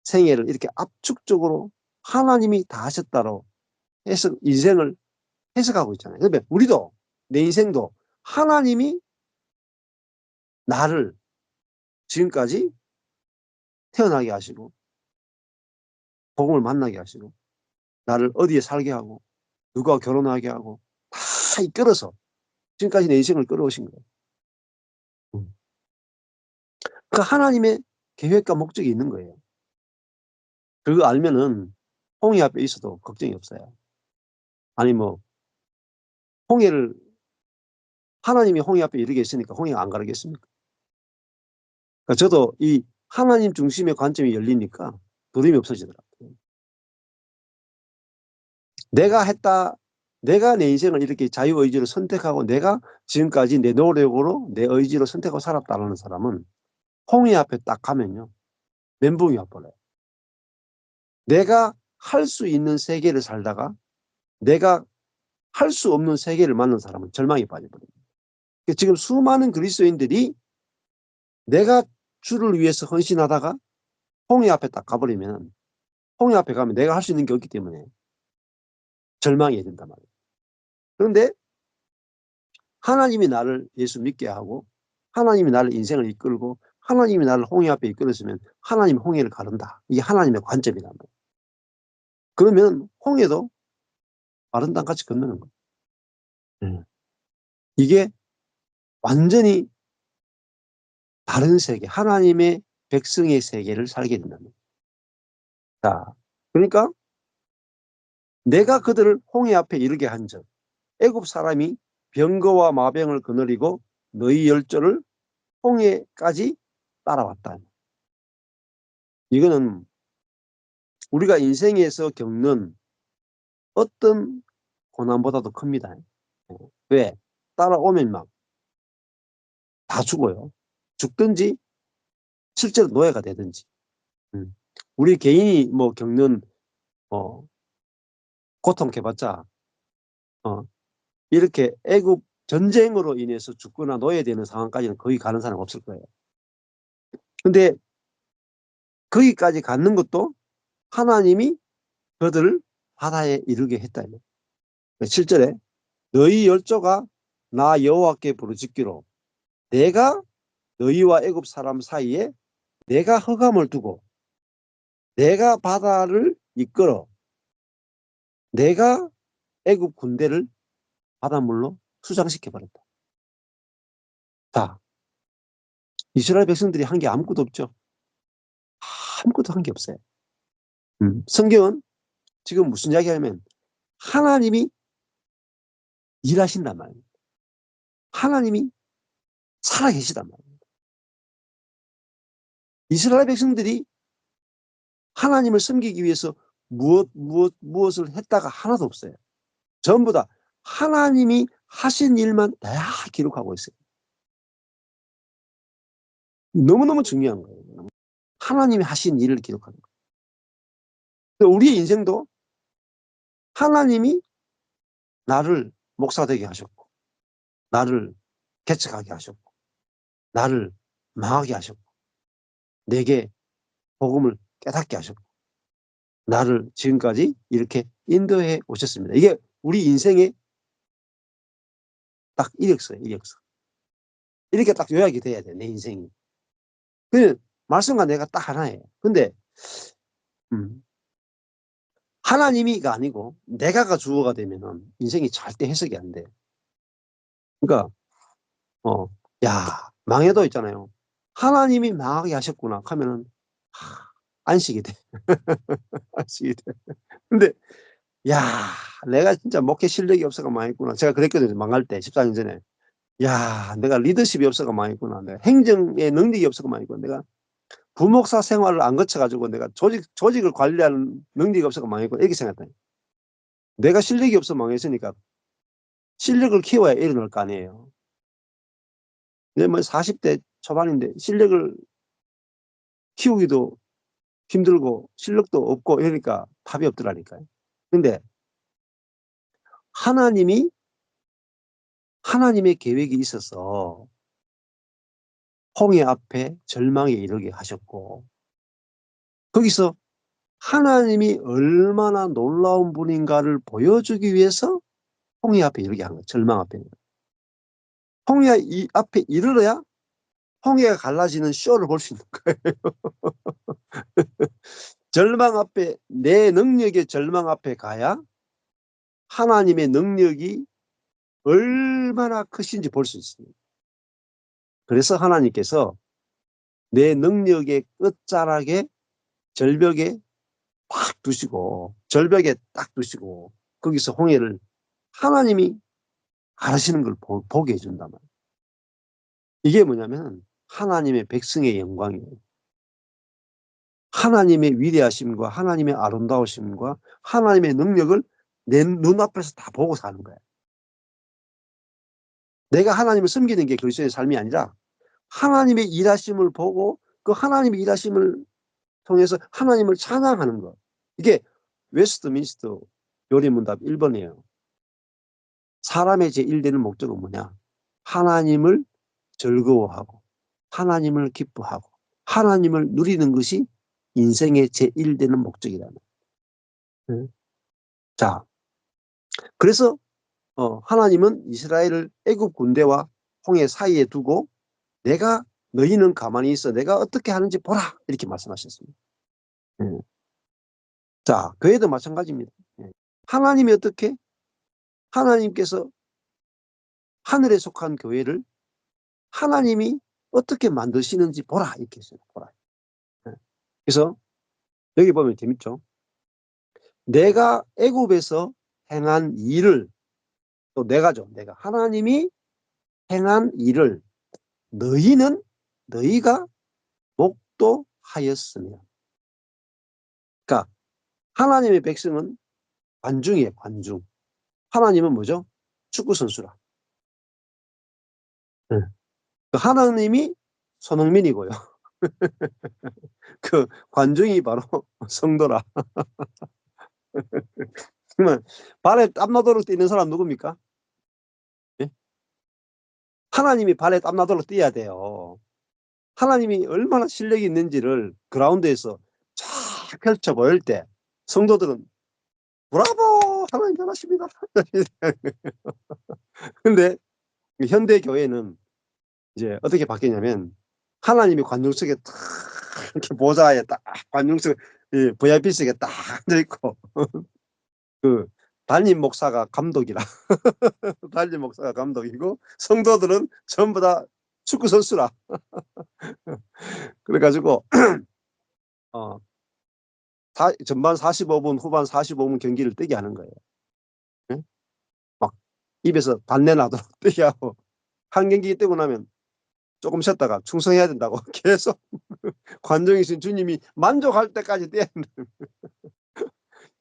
생애를 이렇게 압축적으로 하나님이 다 하셨다로 해석, 인생을 해석하고 있잖아요. 그러면 우리도, 내 인생도 하나님이 나를 지금까지 태어나게 하시고, 복음을 만나게 하시고, 나를 어디에 살게 하고, 누가 결혼하게 하고, 다 이끌어서 지금까지 내 인생을 끌어오신 거예요. 그 하나님의 계획과 목적이 있는 거예요. 그거 알면은 홍해 앞에 있어도 걱정이 없어요. 아니 뭐 하나님이 홍해 앞에 이르게 있으니까 홍해가 안 가르겠습니까? 그러니까 저도 이 하나님 중심의 관점이 열리니까 두려움이 없어지더라고요. 내가 내 인생을 이렇게 자유의지로 선택하고 내가 지금까지 내 노력으로 내 의지로 선택하고 살았다는 사람은 홍해 앞에 딱 가면요. 멘붕이 와버려요. 내가 할 수 있는 세계를 살다가 내가 할 수 없는 세계를 만난 사람은 절망에 빠져버립니다. 지금 수많은 그리스도인들이 내가 주를 위해서 헌신하다가 홍해 앞에 딱 가버리면 홍해 앞에 가면 내가 할 수 있는 게 없기 때문에 절망이 된단 말이에요. 그런데 하나님이 나를 예수 믿게 하고 하나님이 나를 인생을 이끌고 하나님이 나를 홍해 앞에 이끌었으면 하나님이 홍해를 가른다. 이게 하나님의 관점이란 말이에요. 그러면 홍해도 마른 땅같이 건너는 거예요. 이게 완전히 다른 세계, 하나님의 백성의 세계를 살게 된다는 거예요. 자, 그러니까 내가 그들을 홍해 앞에 이르게 한 적, 애굽 사람이 병거와 마병을 거느리고 너희 열조를 홍해까지 따라왔다. 이거는 우리가 인생에서 겪는 어떤 고난보다도 큽니다. 왜? 따라오면 막 다 죽어요. 죽든지 실제로 노예가 되든지. 우리 개인이 뭐 겪는 고통해봤자 이렇게 애굽 전쟁으로 인해서 죽거나 노예되는 상황까지는 거의 가는 사람 없을 거예요. 근데 거기까지 가는 것도 하나님이 그들을 바다에 이르게 했다. 7절에 너희 열조가 나 여호와께 부르짖기로 내가 너희와 애굽 사람 사이에 내가 허감을 두고 내가 바다를 이끌어 내가 애굽 군대를 바닷물로 수장시켜 버렸다. 자, 이스라엘 백성들이 한 게 아무것도 없죠. 아무것도 한 게 없어요. 성경은 지금 무슨 이야기하냐면 하나님이 일하신단 말이에요. 하나님이 살아계시단 말이에요. 이스라엘 백성들이 하나님을 섬기기 위해서 무엇을 했다가 하나도 없어요. 전부 다 하나님이 하신 일만 다 기록하고 있어요. 너무너무 중요한 거예요. 하나님이 하신 일을 기록하는 거예요. 우리의 인생도 하나님이 나를 목사 되게 하셨고 나를 개척하게 하셨고 나를 망하게 하셨고 내게 복음을 깨닫게 하셨고 나를 지금까지 이렇게 인도해 오셨습니다. 이게 우리 인생의 딱 이력서예요. 이력서. 이렇게 딱 요약이 돼야 돼. 내 인생이. 그 말씀과 내가 딱 하나예요. 근데 하나님이가 아니고 내가가 주어가 되면은 인생이 절대 해석이 안 돼. 그러니까 야 망해도 있잖아요. 하나님이 망하게 하셨구나 하면은 안식이 돼. 안식이 돼. 근데 야, 내가 진짜 목회 실력이 없어가 망했구나. 제가 그랬거든요. 망할 때 14년 전에. 야, 내가 리더십이 없어가 망했구나. 내가 행정의 능력이 없어가 망했구나. 내가 부목사 생활을 안 거쳐가지고 내가 조직을 관리하는 능력이 없어가 망했구나. 이렇게 생각했다. 내가 실력이 없어 망했으니까 실력을 키워야 일어날 거 아니에요. 근데 뭐 40대 초반인데 실력을 키우기도 힘들고 실력도 없고 이러니까 답이 없더라니까요. 근데 하나님의 계획이 있어서 홍해 앞에 절망에 이르게 하셨고, 거기서 하나님이 얼마나 놀라운 분인가를 보여주기 위해서 홍해 앞에 이르게 한 거예요. 절망 앞에. 홍해 앞에 이르러야 홍해가 갈라지는 쇼를 볼 수 있는 거예요. 절망 앞에, 내 능력의 절망 앞에 가야 하나님의 능력이 얼마나 크신지 볼 수 있습니다. 그래서 하나님께서 내 능력의 끝자락에 절벽에 딱 두시고, 절벽에 딱 두시고, 거기서 홍해를 하나님이 가르시는 걸 보게 해준단 말이에요. 이게 뭐냐면 하나님의 백성의 영광이에요. 하나님의 위대하심과 하나님의 아름다우심과 하나님의 능력을 내 눈앞에서 다 보고 사는 거예요. 내가 하나님을 섬기는 게 그리스도의 삶이 아니라 하나님의 일하심을 보고 그 하나님의 일하심을 통해서 하나님을 찬양하는 것. 이게 웨스트민스터 요리문답 1번이에요. 사람의 제1되는 목적은 뭐냐? 하나님을 즐거워하고 하나님을 기뻐하고 하나님을 누리는 것이 인생의 제1되는 목적이라는 거예요. 자, 그래서 하나님은 이스라엘을 애굽 군대와 홍해 사이에 두고 내가 너희는 가만히 있어 내가 어떻게 하는지 보라 이렇게 말씀하셨습니다. 자, 교회도 마찬가지입니다. 하나님이 어떻게 하나님께서 하늘에 속한 교회를 하나님이 어떻게 만드시는지 보라 이렇게 했어요. 보라. 그래서 여기 보면 재밌죠. 내가 애굽에서 행한 일을 또 내가 하나님이 행한 일을 너희가 목도하였으며. 그러니까 하나님의 백성은 관중이에요. 관중. 하나님은 뭐죠? 축구 선수라. 하나님이 손흥민이고요. 그 관중이 바로 성도라. 그러면 발에 땀나도록 뛰는 사람 누굽니까? 예? 하나님이 발에 땀나도록 뛰어야 돼요. 하나님이 얼마나 실력이 있는지를 그라운드에서 쫙 펼쳐 보일 때 성도들은 브라보! 하나님 잘하십니다. 근데 현대 교회는 이제 어떻게 바뀌냐면 하나님이 관중석에 딱 이렇게 보좌에 딱 관중석 VIP석에 딱 앉아 있고 그 담임 목사가 감독이라 담임 목사가 감독이고 성도들은 전부 다 축구 선수라. 그래가지고 어, 전반 45분 후반 45분 경기를 뛰게 하는 거예요. 예? 막 입에서 단내 나도록 뛰게 하고 한 경기 뛰고 나면 조금 쉬었다가 충성해야 된다고 계속 관중이신 주님이 만족할 때까지 뛰어야 된다.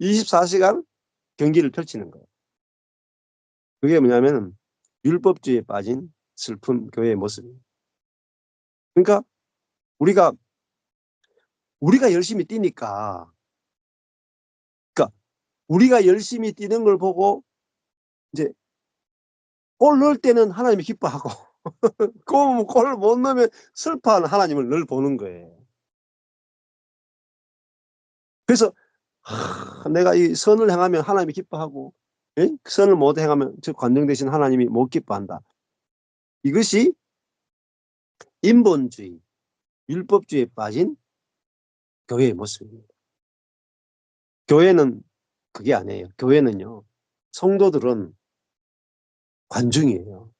24시간 경기를 펼치는 거예요. 그게 뭐냐면 율법주의에 빠진 슬픈 교회의 모습이에요. 그러니까 우리가 열심히 뛰니까, 그러니까 우리가 열심히 뛰는 걸 보고 이제 골 넣을 때는 하나님이 기뻐하고 골을 못 넣으면 슬퍼하는 하나님을 늘 보는 거예요. 그래서 내가 이 선을 행하면 하나님이 기뻐하고 선을 못 행하면 저 관중 대신 하나님이 못 기뻐한다. 이것이 인본주의, 율법주의에 빠진 교회의 모습입니다. 교회는 그게 아니에요. 교회는요, 성도들은 관중이에요.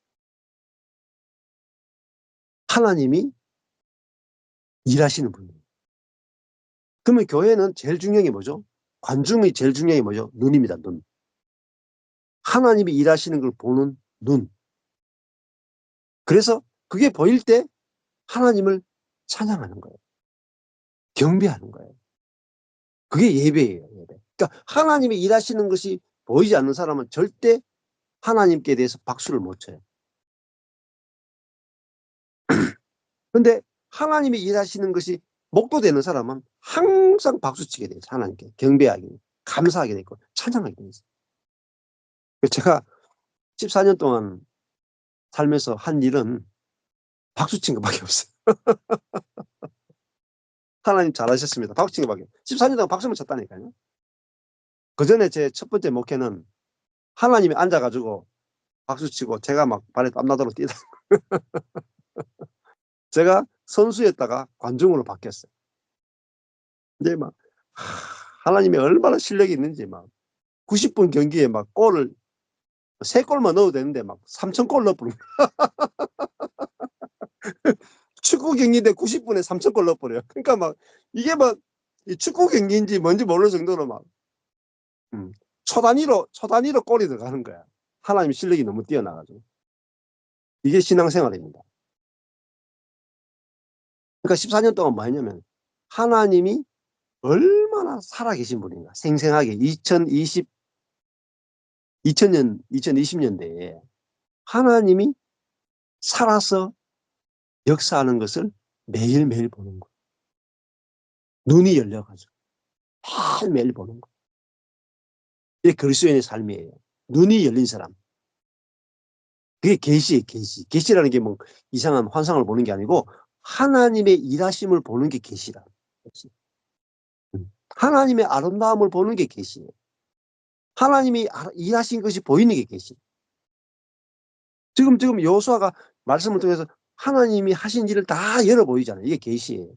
하나님이 일하시는 분이에요. 그러면 교회는 제일 중요한 게 뭐죠? 관중의 제일 중요한 게 뭐죠? 눈입니다. 눈. 하나님이 일하시는 걸 보는 눈. 그래서 그게 보일 때 하나님을 찬양하는 거예요. 경배하는 거예요. 그게 예배예요. 예배. 그러니까 하나님이 일하시는 것이 보이지 않는 사람은 절대 하나님께 대해서 박수를 못 쳐요. 근데 하나님이 일하시는 것이 목도되는 사람은 항상 박수치게 돼요. 하나님께 경배하게 돼요. 감사하게 되고 찬양하게 돼요. 제가 14년 동안 살면서 한 일은 박수친 것밖에 없어요. 하나님 잘하셨습니다. 박수친 것밖에. 14년 동안 박수만 쳤다니까요. 그 전에 제 첫 번째 목회는 하나님이 앉아가지고 박수치고 제가 막 발에 땀나도록 뛰다. 제가 선수였다가 관중으로 바뀌었어요. 근데 막 하나님이 얼마나 실력이 있는지 막 90분 경기에 막 골을 3골만 넣어도 되는데 막 3,000골 넣어버려요. 축구 경기인데 90분에 3,000골 넣어버려요. 그러니까 막 이게 막 축구 경기인지 뭔지 모를 정도로 막 초 단위로 골이 들어가는 거야. 하나님 실력이 너무 뛰어나가지고. 이게 신앙생활입니다. 그러니까 14년 동안 뭐 했냐면 하나님이 얼마나 살아계신 분인가. 생생하게 2020년대에 하나님이 살아서 역사하는 것을 매일매일 보는 거예요. 눈이 열려가지고 매일 보는 거예요. 이게 그리스도인의 삶이에요. 눈이 열린 사람. 그게 계시예요. 계시. 계시라는 게 뭐 이상한 환상을 보는 게 아니고 하나님의 일하심을 보는 게 계시라. 하나님의 아름다움을 보는 게 계시예요. 하나님이 일하신 것이 보이는 게 계시. 지금 여호수아가 말씀을 통해서 하나님이 하신 일을 다 열어 보이잖아요. 이게 계시예요.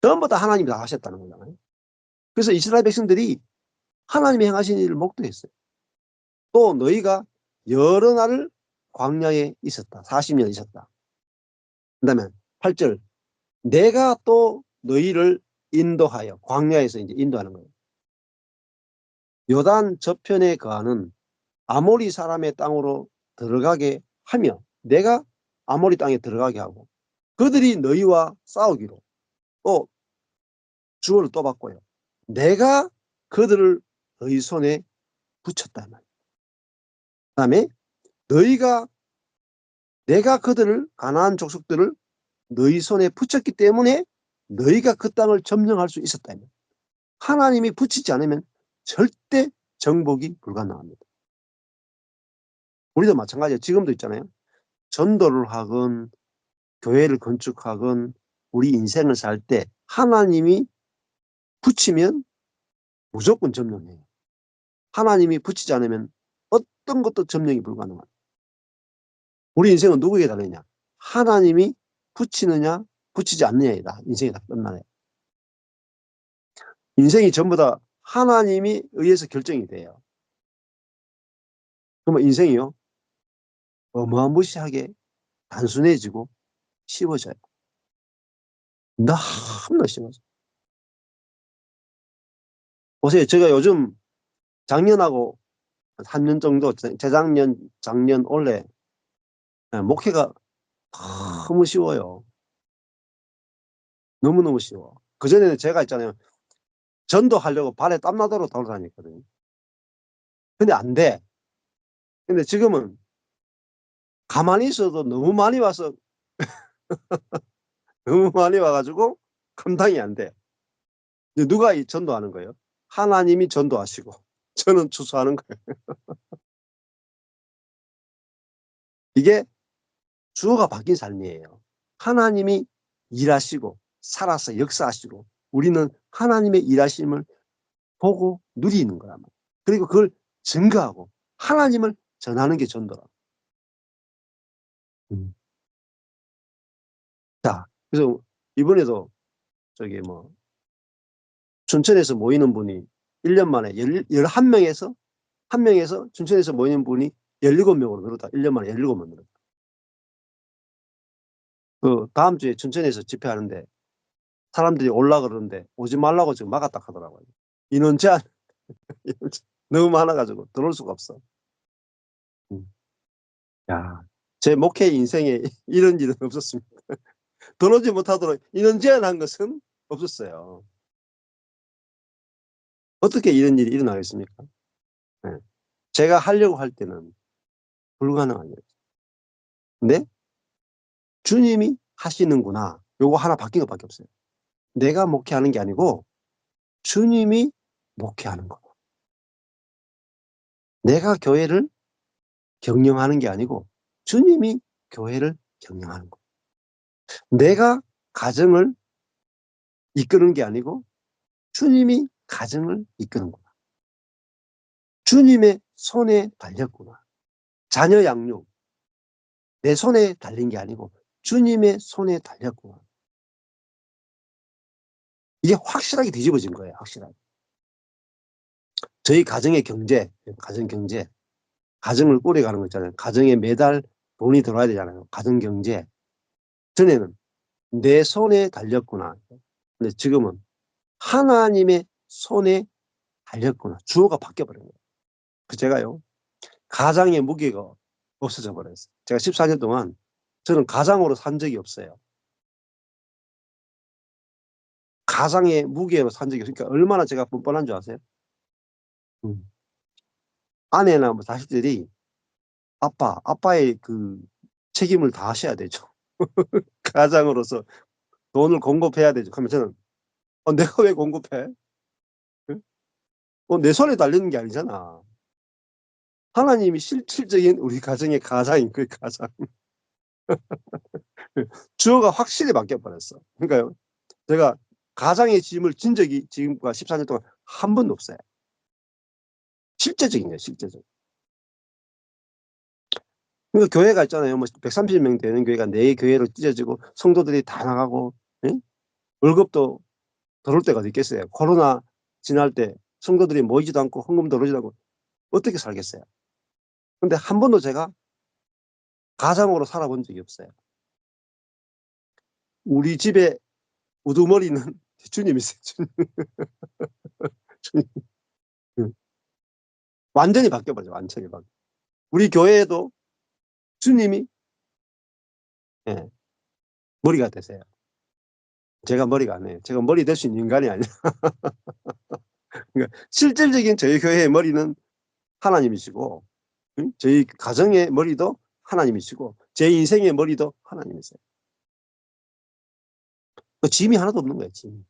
전부 다 하나님이 다 하셨다는 거잖아요. 그래서 이스라엘 백성들이 하나님이 행하신 일을 목도했어요. 또 너희가 여러 날을 광야에 있었다. 40년 있었다. 그 다음에 8절 내가 또 너희를 인도하여 광야에서 이제 인도하는 거예요. 요단 저편에 거하는 아모리 사람의 땅으로 들어가게 하며 내가 아모리 땅에 들어가게 하고 그들이 너희와 싸우기로 또 주어를 또 바꿔요. 내가 그들을 너희 손에 붙였다. 그 다음에 내가 그들을 가나안 족속들을 너희 손에 붙였기 때문에 너희가 그 땅을 점령할 수 있었다. 하나님이 붙이지 않으면 절대 정복이 불가능합니다. 우리도 마찬가지예요. 지금도 있잖아요. 전도를 하건 교회를 건축하건 우리 인생을 살 때 하나님이 붙이면 무조건 점령해요. 하나님이 붙이지 않으면 어떤 것도 점령이 불가능합니다. 우리 인생은 누구에게 달리냐? 하나님이 붙이느냐 붙이지 않느냐이다. 인생이 다 끝나요. 인생이 전부 다 하나님이 의해서 결정이 돼요. 그러면 인생이요 어마무시하게 단순해지고 쉬워져요. 너무나 쉬워져요. 보세요. 제가 요즘 작년하고 한 년 정도 재작년 작년 올해 목회가 너무 쉬워요. 너무너무 쉬워. 그전에는 제가 있잖아요. 전도하려고 발에 땀나도록 돌아다녔거든요. 근데 안 돼. 근데 지금은 가만히 있어도 너무 많이 와서 너무 많이 와가지고 감당이 안 돼. 누가 이 전도하는 거예요? 하나님이 전도하시고 저는 추수하는 거예요. 이게 주어가 바뀐 삶이에요. 하나님이 일하시고 살아서 역사하시고 우리는 하나님의 일하심을 보고 누리는 거란 말이에요. 그리고 그걸 증거하고 하나님을 전하는 게 전도라. 자, 그래서 이번에도 저기 뭐 춘천에서 모이는 분이 1년 만에 11명에서 한 명에서 춘천에서 모이는 분이 17명으로 늘었다. 1년 만에 17명 늘었다. 그 다음 주에 춘천에서 집회하는데 사람들이 올라 그러는데 오지 말라고 지금 막았다 하더라고요. 인원 제한 너무 많아 가지고 들어올 수가 없어. 야, 제 목회 인생에 이런 일은 없었습니다. 들어오지 못하도록 인원 제한한 것은 없었어요. 어떻게 이런 일이 일어나겠습니까? 네. 제가 하려고 할 때는 불가능한 일이죠. 근데 주님이 하시는구나. 요거 하나 바뀐 것밖에 없어요. 내가 목회하는 게 아니고 주님이 목회하는 거. 내가 교회를 경영하는 게 아니고 주님이 교회를 경영하는 거. 내가 가정을 이끄는 게 아니고 주님이 가정을 이끄는구나. 주님의 손에 달렸구나. 자녀 양육 내 손에 달린 게 아니고 주님의 손에 달렸구나. 이게 확실하게 뒤집어진 거예요. 확실하게. 저희 가정의 경제, 가정 경제, 가정을 꾸려가는 거 있잖아요. 가정에 매달 돈이 들어와야 되잖아요. 가정 경제. 전에는 내 손에 달렸구나. 근데 지금은 하나님의 손에 달렸구나. 주어가 바뀌어버린 거예요. 제가요, 가장의 무게가 없어져 버렸어요. 제가 14년 동안 저는 가장으로 산 적이 없어요. 가장의 무게로 산 적이 없으니까 얼마나 제가 뻔뻔한 줄 아세요? 아내나 뭐 자식들이 아빠의 그 책임을 다 하셔야 되죠. 가장으로서 돈을 공급해야 되죠. 그러면 저는 내가 왜 공급해? 응? 내 손에 달리는 게 아니잖아. 하나님이 실질적인 우리 가정의 가장인 그 가장. 주어가 확실히 바뀌어 버렸어. 그러니까요. 제가 가장의 짐을 진 적이 지금과 14년 동안 한 번도 없어요. 실제적인 거예요, 실제적. 그러니까 교회가 있잖아요. 뭐 130명 되는 교회가 4교회로 찢어지고 성도들이 다 나가고, 예? 월급도 들어올 때가 있겠어요. 코로나 지날 때 성도들이 모이지도 않고 헌금도 오르지도 않고 어떻게 살겠어요. 근데 한 번도 제가 가장으로 살아본 적이 없어요. 우리 집에 우두머리는 주님이세요. 주님. 완전히 바뀌어버죠. 완전히 바뀌어. 우리 교회에도 주님이, 예, 머리가 되세요. 제가 머리가 아니에요. 제가 머리 될 수 있는 인간이 아니에요. 그러니까 실질적인 저희 교회의 머리는 하나님이시고, 저희 가정의 머리도 하나님이시고, 제 인생의 머리도 하나님이세요. 짐이 하나도 없는 거예요. 짐이.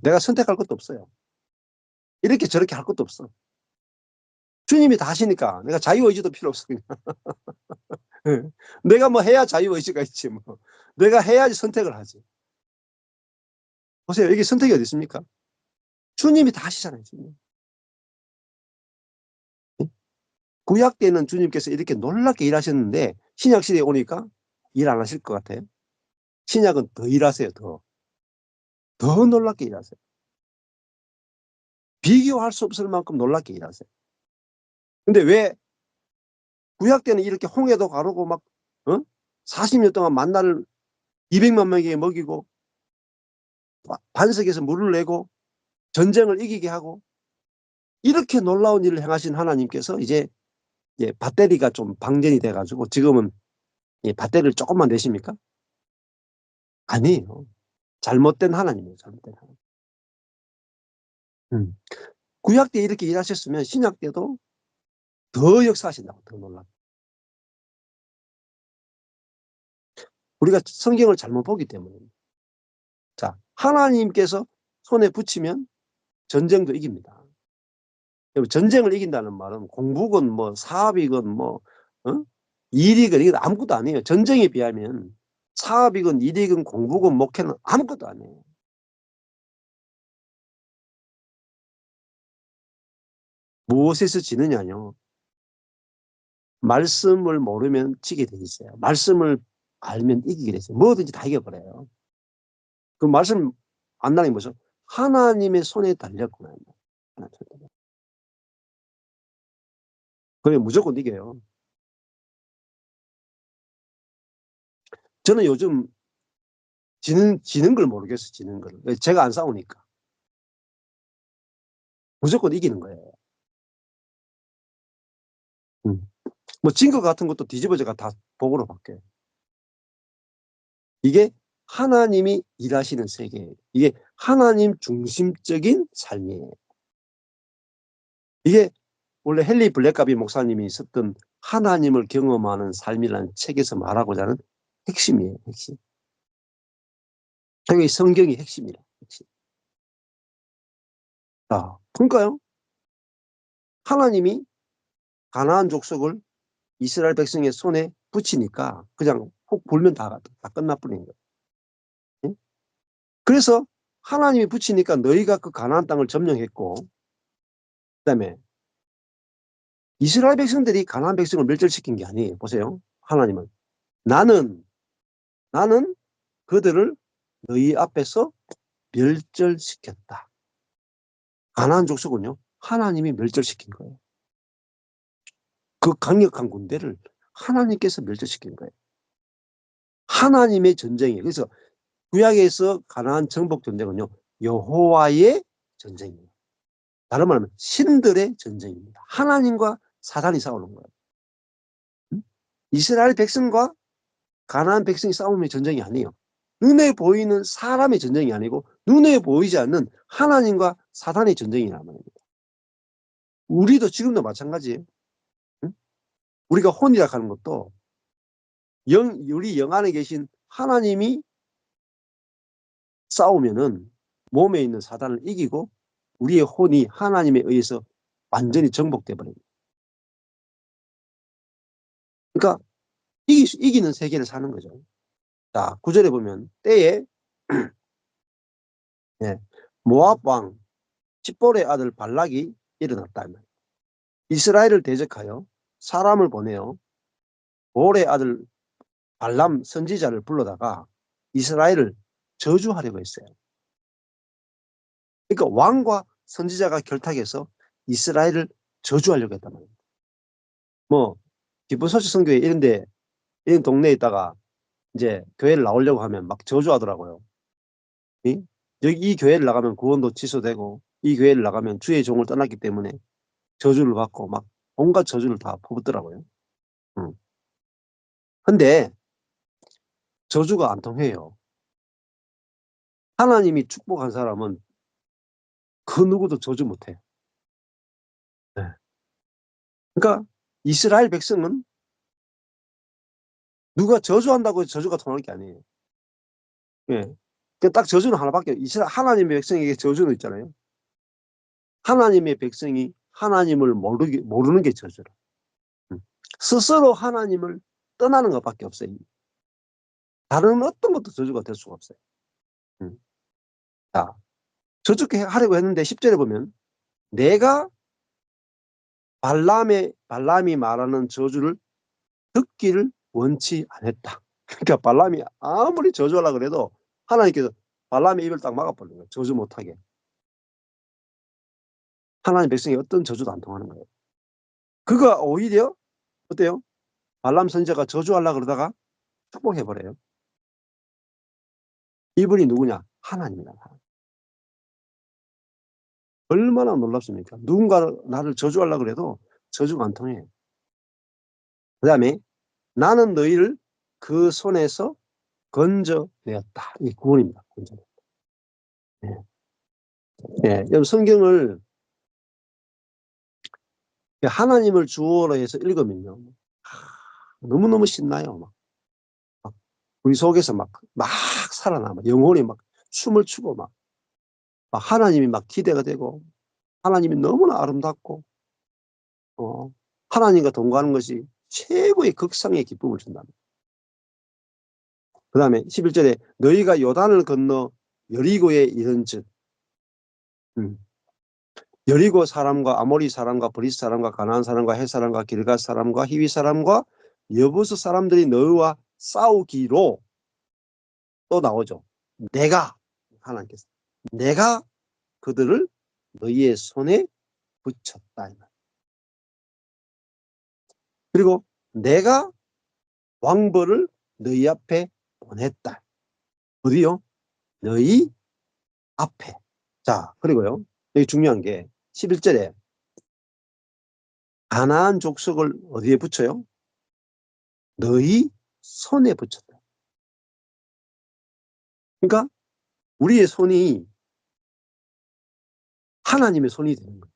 내가 선택할 것도 없어요. 이렇게 저렇게 할 것도 없어. 주님이 다 하시니까 내가 자유의지도 필요 없어. 그냥. 내가 뭐 해야 자유의지가 있지 뭐. 내가 해야지 선택을 하지. 보세요. 여기 선택이 어디 있습니까? 주님이 다 하시잖아요. 주님. 구약 때는 주님께서 이렇게 놀랍게 일하셨는데 신약 시대에 오니까 일 안 하실 것 같아요. 신약은 더 일하세요. 더 놀랍게 일하세요. 비교할 수 없을 만큼 놀랍게 일하세요. 근데 왜 구약 때는 이렇게 홍해도 가르고 막 40년 동안 만나를 200만 명에게 먹이고 반석에서 물을 내고 전쟁을 이기게 하고 이렇게 놀라운 일을 행하신 하나님께서 이제 배터리가 좀 방전이 돼 가지고 지금은 배터리를 조금만 내십니까? 아니에요. 잘못된 하나님이에요. 잘못된 하나님. 구약 때 이렇게 일하셨으면 신약 때도 더 역사하신다고. 더 놀랍게. 우리가 성경을 잘못 보기 때문입니다. 자, 하나님께서 손에 붙이면 전쟁도 이깁니다. 전쟁을 이긴다는 말은 공부건 뭐 사업이건 뭐 일이건 이건 아무것도 아니에요. 전쟁에 비하면 사업이건 일이건 공부건 목회는 아무것도 아니에요. 무엇에서 지느냐요? 말씀을 모르면 지게 돼 있어요. 말씀을 알면 이기게 돼 있어요. 뭐든지 다 이겨버려요. 그 말씀 안 나는 게 뭐죠? 하나님의 손에 달렸구나. 그래 무조건 이겨요. 저는 요즘 지는 걸 모르겠어, 지는 걸. 제가 안 싸우니까. 무조건 이기는 거예요. 뭐 증거 같은 것도 뒤집어져가 다 복으로 바뀌어요. 이게 하나님이 일하시는 세계예요. 이게 하나님 중심적인 삶이에요. 이게 원래 헨리 블랙가비 목사님이 썼던 하나님을 경험하는 삶이라는 책에서 말하고자 하는 핵심이에요. 핵심. 그게 성경이 핵심이라. 핵심. 자, 그러니까요. 하나님이 가나안 족속을 이스라엘 백성의 손에 붙이니까 그냥 혹 불면 다 끝나버리는 거예요. 응? 그래서 하나님이 붙이니까 너희가 그 가나안 땅을 점령했고, 그다음에 이스라엘 백성들이 가나안 백성을 멸절시킨 게 아니에요. 보세요. 하나님은 나는 그들을 너희 앞에서 멸절시켰다. 가나안 족속은요, 하나님이 멸절시킨 거예요. 그 강력한 군대를 하나님께서 멸절시킨 거예요. 하나님의 전쟁이에요. 그래서 구약에서 가나안 정복 전쟁은요, 여호와의 전쟁이에요. 다른 말하면 신들의 전쟁입니다. 하나님과 사단이 싸우는 거예요. 이스라엘 백성과 가나안 백성이 싸움의 전쟁이 아니에요. 눈에 보이는 사람의 전쟁이 아니고 눈에 보이지 않는 하나님과 사단의 전쟁이란 말입니다. 우리도 지금도 마찬가지예요. 응? 우리가 혼이라 하는 것도 우리 영 안에 계신 하나님이 싸우면은 몸에 있는 사단을 이기고 우리의 혼이 하나님에 의해서 완전히 정복돼 버립니다. 그러니까 이기는 세계를 사는 거죠. 자, 9절에 보면 때에 네, 모압 왕 십볼의 아들 발락이 일어났다. 이스라엘을 대적하여 사람을 보내어 볼의 아들 발람 선지자를 불러다가 이스라엘을 저주하려고 했어요. 그러니까 왕과 선지자가 결탁해서 이스라엘을 저주하려고 했단 말입니다. 뭐 기쁜 소식 선교회 이런 동네에 있다가 이제 교회를 나오려고 하면 막 저주하더라고요. 여기 이 교회를 나가면 구원도 취소되고 이 교회를 나가면 주의 종을 떠났기 때문에 저주를 받고 막 온갖 저주를 다 퍼붓더라고요. 근데 저주가 안 통해요. 하나님이 축복한 사람은 그 누구도 저주 못해요. 네. 그러니까 이스라엘 백성은 누가 저주한다고 해서 저주가 통할 게 아니에요. 예. 딱 저주는 하나밖에 하나님의 백성에게 저주는 있잖아요. 하나님의 백성이 하나님을 모르는 게 저주라. 스스로 하나님을 떠나는 것밖에 없어요. 다른 어떤 것도 저주가 될 수가 없어요. 자, 저주케 하려고 했는데 10절에 보면 내가 발람이 말하는 저주를 듣기를 원치 않았다. 그러니까 발람이 아무리 저주하려고 그래도 하나님께서 발람의 입을 딱 막아버린 거예요. 저주 못하게. 하나님 백성이 어떤 저주도 안 통하는 거예요. 그가 오히려 어때요? 발람 선지자가 저주하려고 그러다가 축복해버려요. 이분이 누구냐? 하나님이다. 얼마나 놀랍습니까? 누군가 나를 저주하려고 그래도 저주가 안 통해요. 그 다음에 나는 너희를 그 손에서 건져내었다. 이 구원입니다. 건져내었다. 예. 예. 여러분 성경을 하나님을 주어로 해서 읽으면요. 너무너무 신나요. 막 우리 속에서 막 살아나. 영혼이 막 춤을 추고 막 하나님이 막 기대가 되고 하나님이 너무나 아름답고 하나님과 동거하는 것이 최고의 극상의 기쁨을 준답니다. 그 다음에 11절에 너희가 요단을 건너 여리고에 이른즉 여리고 사람과 아모리 사람과 브리스 사람과 가나안 사람과 헷 사람과 길갓 사람과 히위 사람과 여부스 사람들이 너희와 싸우기로 또 나오죠. 하나님께서 내가 그들을 너희의 손에 붙였다. 그리고 내가 왕벌을 너희 앞에 보냈다. 어디요? 너희 앞에. 자, 그리고요. 여기 중요한 게 11절에 가나안 족속을 어디에 붙여요? 너희 손에 붙였다. 그러니까 우리의 손이 하나님의 손이 되는 거예요.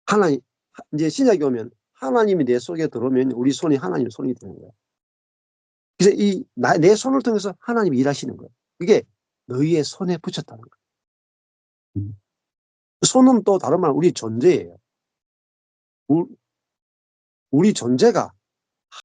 하나님, 이제 신약에 오면 하나님이 내 속에 들어오면 우리 손이 하나님의 손이 되는 거예요. 그래서 내 손을 통해서 하나님이 일하시는 거예요. 그게 너희의 손에 붙였다는 거예요. 손은 또 다른 말 우리 존재예요. 우리 존재가